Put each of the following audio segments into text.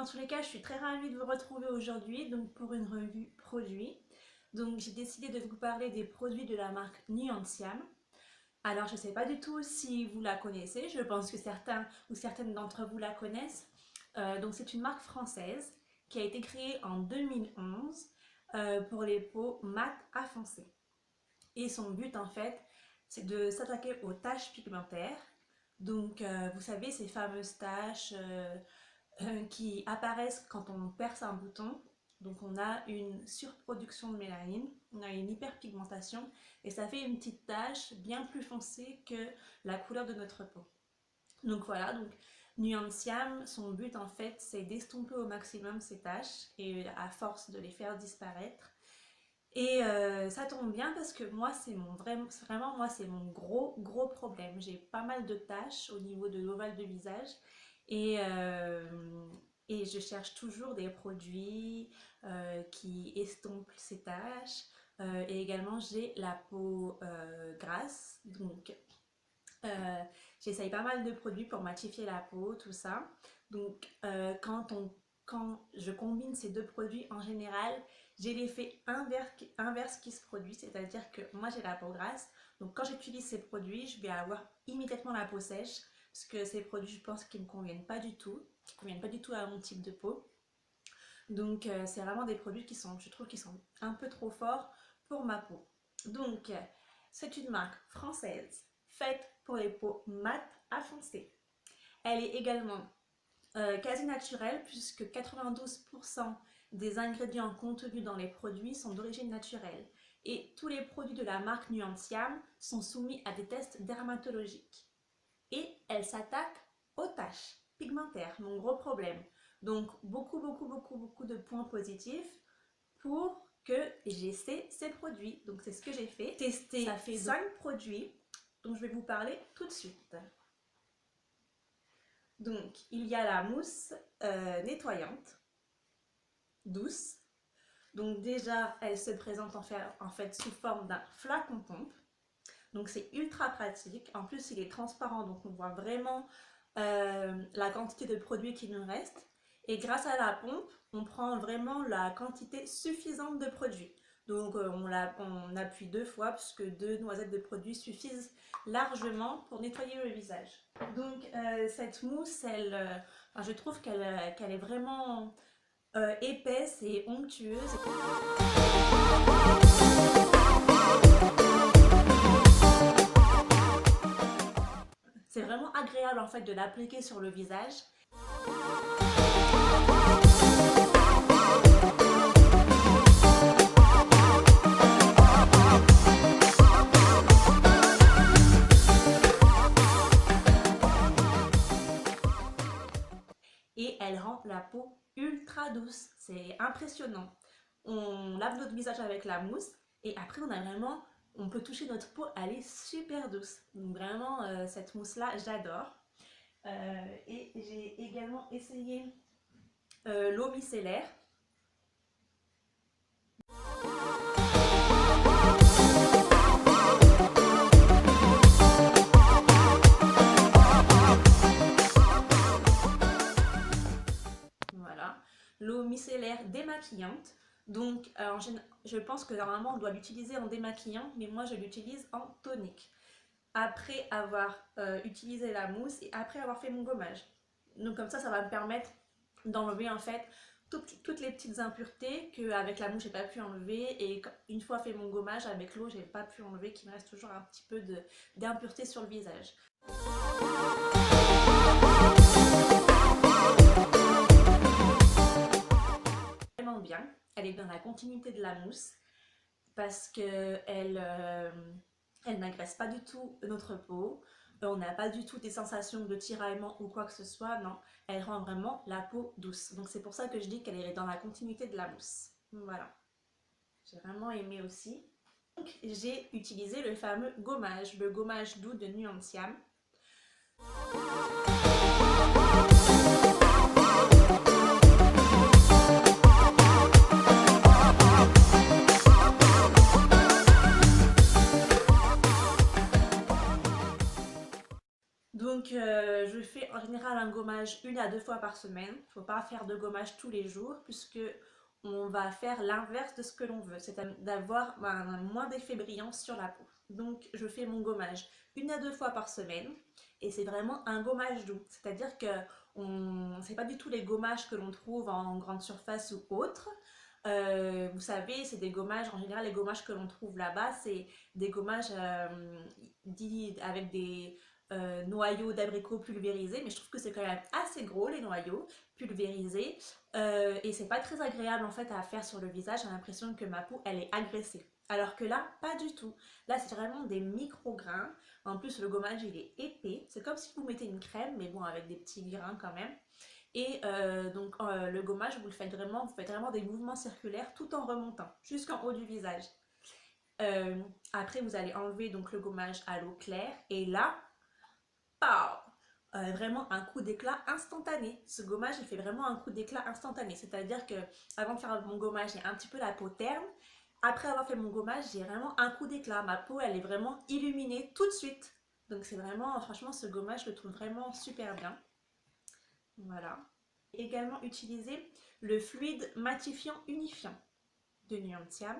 dans tous les cas, je suis très ravie de vous retrouver aujourd'hui pour une revue produit. Donc j'ai décidé de vous parler des produits de la marque Nuanciam. Alors je ne sais pas du tout si vous la connaissez, je pense que certains ou certaines d'entre vous la connaissent. Donc c'est une marque française qui a été créée en 2011 pour les peaux mat à foncé. Et son but en fait, c'est de s'attaquer aux taches pigmentaires. Donc vous savez, ces fameuses taches qui apparaissent quand on perce un bouton. Donc on a une surproduction de mélanine, on a une hyperpigmentation et ça fait une petite tache bien plus foncée que la couleur de notre peau. Donc voilà, donc Nuanciam, son but en fait c'est d'estomper au maximum ces taches et à force de les faire disparaître. Et ça tombe bien parce que moi c'est vraiment moi c'est mon gros problème. J'ai pas mal de taches au niveau de l'ovale de visage et, et je cherche toujours des produits qui estompent ces taches. Et également j'ai la peau grasse, donc j'essaye pas mal de produits pour matifier la peau, tout ça. Donc quand je combine ces deux produits en général, j'ai l'effet inverse qui se produit, c'est-à-dire que moi j'ai la peau grasse, donc quand j'utilise ces produits, je vais avoir immédiatement la peau sèche, parce que ces produits, je pense qu'ils ne me conviennent pas du tout, à mon type de peau. Donc c'est vraiment des produits qui sont, je trouve, qui sont un peu trop forts pour ma peau. Donc c'est une marque française faite pour les peaux mat à foncé. Elle est également quasi naturelle puisque 92% des ingrédients contenus dans les produits sont d'origine naturelle et tous les produits de la marque Nuanciam sont soumis à des tests dermatologiques. Et elle s'attaque aux taches pigmentaires, mon gros problème. Donc beaucoup de points positifs pour que j'essaie ces produits. Donc c'est ce que j'ai fait. Tester ça fait 5 produits dont je vais vous parler tout de suite. Donc il y a la mousse nettoyante, douce. Donc déjà elle se présente en fait sous forme d'un flacon pompe. Donc c'est ultra pratique. En plus il est transparent donc on voit vraiment la quantité de produits qui nous reste. Et grâce à la pompe, on prend vraiment la quantité suffisante de produits. Donc on appuie 2 fois puisque 2 noisettes de produits suffisent largement pour nettoyer le visage. Donc cette mousse, je trouve qu'elle est vraiment épaisse et onctueuse. C'est vraiment agréable en fait de l'appliquer sur le visage. Et elle rend la peau ultra douce, c'est impressionnant. On lave notre visage avec la mousse et après on peut toucher notre peau, elle est super douce. Donc vraiment cette mousse là j'adore. Et j'ai également essayé l'eau micellaire. Voilà, l'eau micellaire démaquillante. Donc je pense que normalement on doit l'utiliser en démaquillant, mais moi je l'utilise en tonique. Après avoir utilisé la mousse et après avoir fait mon gommage. Donc comme ça va me permettre d'enlever en fait toutes les petites impuretés qu'avec la mousse j'ai pas pu enlever et une fois fait mon gommage avec l'eau j'ai pas pu enlever, qu'il me reste toujours un petit peu d'impureté sur le visage. Vraiment bien, elle est dans la continuité de la mousse parce qu'elle n'agresse pas du tout notre peau, on n'a pas du tout des sensations de tiraillement ou quoi que ce soit, non, elle rend vraiment la peau douce. Donc c'est pour ça que je dis qu'elle est dans la continuité de la mousse. Voilà, j'ai vraiment aimé aussi. Donc j'ai utilisé le fameux gommage, le gommage doux de Nuanciam. Donc je fais en général un gommage 1 à 2 fois par semaine. Il ne faut pas faire de gommage tous les jours puisque on va faire l'inverse de ce que l'on veut, c'est-à-dire d'avoir un moins d'effet brillant sur la peau. Donc je fais mon gommage 1 à 2 fois par semaine et c'est vraiment un gommage doux, c'est-à-dire que c'est pas du tout les gommages que l'on trouve en grande surface ou autre. Vous savez, c'est des gommages, en général les gommages que l'on trouve là-bas, c'est des gommages dits avec des noyaux d'abricot pulvérisés, mais je trouve que c'est quand même assez gros les noyaux pulvérisés et c'est pas très agréable en fait à faire sur le visage. J'ai l'impression que ma peau elle est agressée. Alors que là, pas du tout. Là, c'est vraiment des micro-grains. En plus, le gommage, il est épais. C'est comme si vous mettez une crème, mais bon, avec des petits grains quand même. Et donc, le gommage, vous faites vraiment des mouvements circulaires tout en remontant jusqu'en haut du visage. Euh, Après, vous allez enlever donc le gommage à l'eau claire. Et là, pow, vraiment un coup d'éclat instantané. Ce gommage, il fait vraiment un coup d'éclat instantané. C'est-à-dire que avant de faire mon gommage, j'ai un petit peu la peau terne. Après avoir fait mon gommage, j'ai vraiment un coup d'éclat. Ma peau, elle est vraiment illuminée tout de suite. Donc c'est vraiment, franchement, ce gommage, je le trouve vraiment super bien. Voilà. Également utiliser le fluide matifiant unifiant de Nuantiam.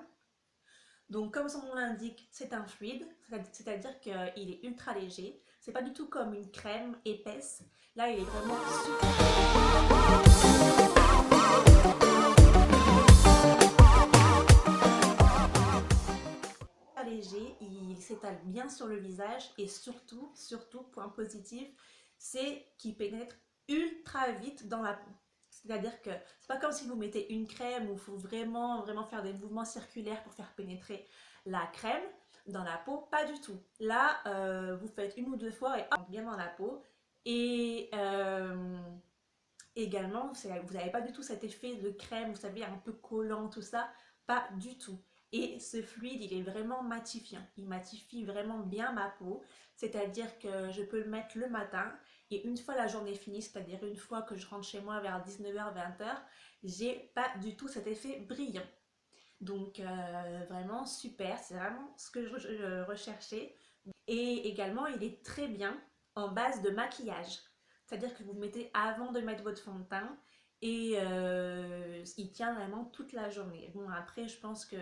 Donc comme son nom l'indique, c'est un fluide, c'est-à-dire qu'il est ultra léger. C'est pas du tout comme une crème épaisse. Là, il est vraiment super léger, il s'étale bien sur le visage et surtout, point positif, c'est qu'il pénètre ultra vite dans la peau. C'est-à-dire que c'est pas comme si vous mettez une crème où il faut vraiment faire des mouvements circulaires pour faire pénétrer la crème dans la peau, pas du tout. Là, vous faites 1 ou 2 fois et hop, bien dans la peau. Et également, vous n'avez pas du tout cet effet de crème, vous savez, un peu collant, tout ça, pas du tout. Et ce fluide, il est vraiment matifiant. Il matifie vraiment bien ma peau. C'est-à-dire que je peux le mettre le matin et une fois la journée finie, c'est-à-dire une fois que je rentre chez moi vers 19h, 20h, j'ai pas du tout cet effet brillant. Donc vraiment super, c'est vraiment ce que je recherchais. Et également, il est très bien en base de maquillage. C'est-à-dire que vous mettez avant de mettre votre fond de teint et il tient vraiment toute la journée. Bon, après, je pense que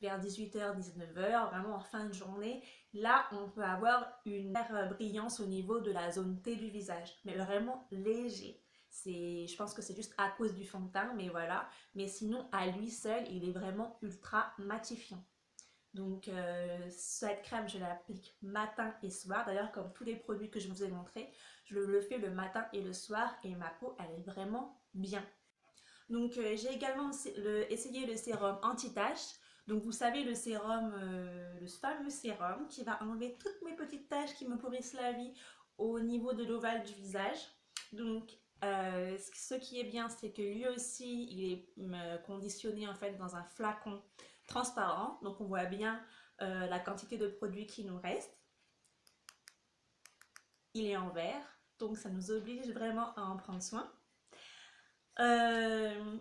vers 18h, 19h, vraiment en fin de journée, là, on peut avoir une brillance au niveau de la zone T du visage, mais vraiment léger. Je pense que c'est juste à cause du fond de teint, mais voilà. Mais sinon, à lui seul, il est vraiment ultra matifiant. Donc cette crème, je l'applique matin et soir. D'ailleurs, comme tous les produits que je vous ai montrés, je le fais le matin et le soir et ma peau, elle est vraiment bien. Donc j'ai également essayé le sérum anti-taches. Donc vous savez le sérum, le fameux sérum qui va enlever toutes mes petites taches qui me pourrissent la vie au niveau de l'ovale du visage. Donc ce qui est bien, c'est que lui aussi, il est conditionné en fait dans un flacon transparent. Donc on voit bien la quantité de produit qui nous reste. Il est en verre, donc ça nous oblige vraiment à en prendre soin. Euh,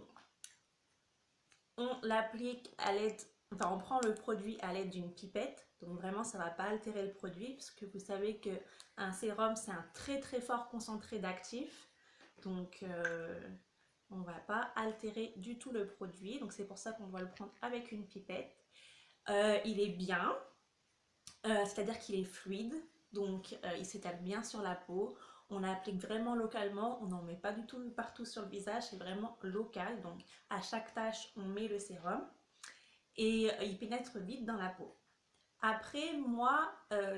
on l'applique à l'aide, enfin on prend le produit à l'aide d'une pipette, donc vraiment ça ne va pas altérer le produit, puisque vous savez qu'un sérum c'est un très fort concentré d'actifs, donc on ne va pas altérer du tout le produit, donc c'est pour ça qu'on doit le prendre avec une pipette. Il est bien, c'est-à-dire qu'il est fluide, donc il s'étale bien sur la peau. On l'applique vraiment localement, on n'en met pas du tout partout sur le visage, c'est vraiment local. Donc à chaque tache, on met le sérum et il pénètre vite dans la peau. Après, moi,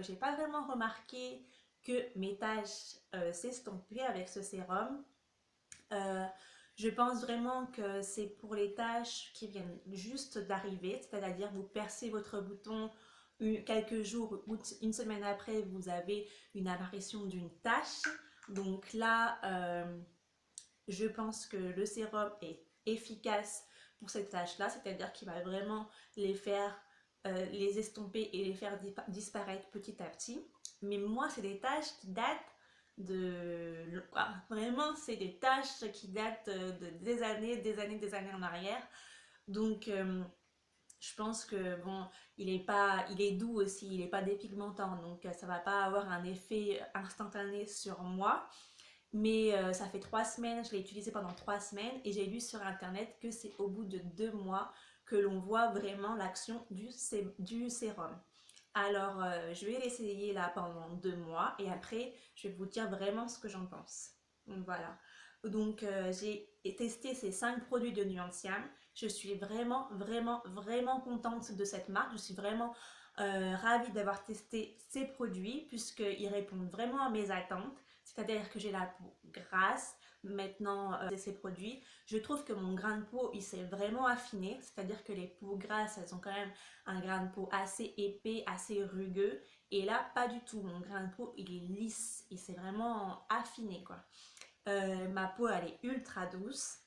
j'ai pas vraiment remarqué que mes taches s'estompaient avec ce sérum. Euh, je pense vraiment que c'est pour les taches qui viennent juste d'arriver, c'est-à-dire vous percez votre bouton quelques jours ou une semaine après, vous avez une apparition d'une tache. Donc là, je pense que le sérum est efficace pour cette tâche-là, c'est-à-dire qu'il va vraiment les faire, les estomper et les faire disparaître petit à petit. Mais moi, c'est des tâches qui datent vraiment, c'est des tâches qui datent des années en arrière. Donc, je pense que bon, il est doux aussi, il n'est pas dépigmentant, donc ça va pas avoir un effet instantané sur moi. Mais ça fait 3 semaines, je l'ai utilisé pendant 3 semaines et j'ai lu sur internet que c'est au bout de 2 mois que l'on voit vraiment l'action du sérum. Alors, je vais l'essayer là pendant 2 mois et après, je vais vous dire vraiment ce que j'en pense. Donc voilà. Donc, j'ai testé ces 5 produits de Nuanciam. Je suis vraiment, vraiment, vraiment contente de cette marque. Je suis vraiment ravie d'avoir testé ces produits puisqu'ils répondent vraiment à mes attentes. C'est-à-dire que j'ai la peau grasse maintenant de ces produits. Je trouve que mon grain de peau, il s'est vraiment affiné. C'est-à-dire que les peaux grasses, elles ont quand même un grain de peau assez épais, assez rugueux. Et là, pas du tout. Mon grain de peau, il est lisse. Il s'est vraiment affiné, quoi. Ma peau, elle est ultra douce.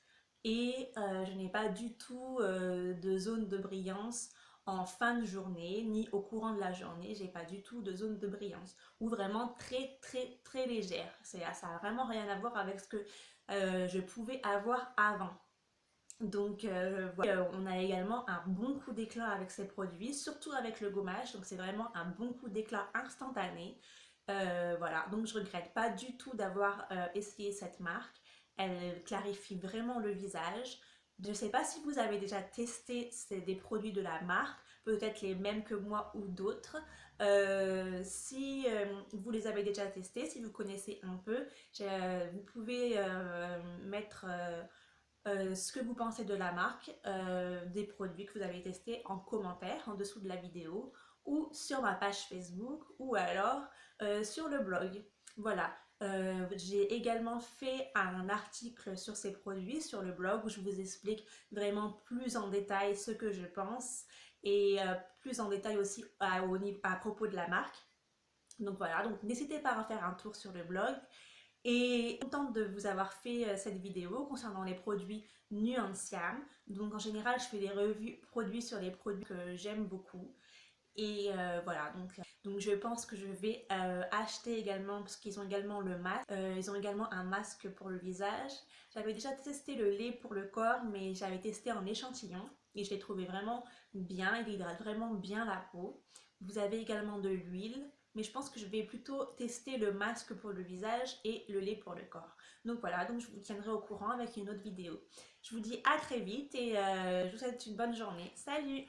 Et je n'ai pas du tout de zone de brillance en fin de journée, ni au courant de la journée. J'ai pas du tout de zone de brillance. Ou vraiment très, très, très légère. Ça a vraiment rien à voir avec ce que je pouvais avoir avant. Donc voilà. On a également un bon coup d'éclat avec ces produits, surtout avec le gommage. Donc c'est vraiment un bon coup d'éclat instantané. Voilà, donc je regrette pas du tout d'avoir essayé cette marque. Elle clarifie vraiment le visage. Je ne sais pas si vous avez déjà testé des produits de la marque, peut-être les mêmes que moi ou d'autres. Si vous les avez déjà testés, si vous connaissez un peu, vous pouvez mettre ce que vous pensez de la marque, des produits que vous avez testés en commentaire en dessous de la vidéo ou sur ma page Facebook ou alors sur le blog. Voilà. J'ai également fait un article sur ces produits sur le blog où je vous explique vraiment plus en détail ce que je pense et plus en détail aussi à propos de la marque. Donc voilà, donc n'hésitez pas à faire un tour sur le blog et contente de vous avoir fait cette vidéo concernant les produits Nuanciam. Donc en général, je fais des revues produits sur les produits que j'aime beaucoup. Et voilà, donc je pense que je vais acheter également, parce qu'ils ont également le masque, ils ont également un masque pour le visage. J'avais déjà testé le lait pour le corps, mais j'avais testé en échantillon et je l'ai trouvé vraiment bien, il hydrate vraiment bien la peau. Vous avez également de l'huile, mais je pense que je vais plutôt tester le masque pour le visage et le lait pour le corps. Donc voilà, donc je vous tiendrai au courant avec une autre vidéo. Je vous dis à très vite et je vous souhaite une bonne journée. Salut!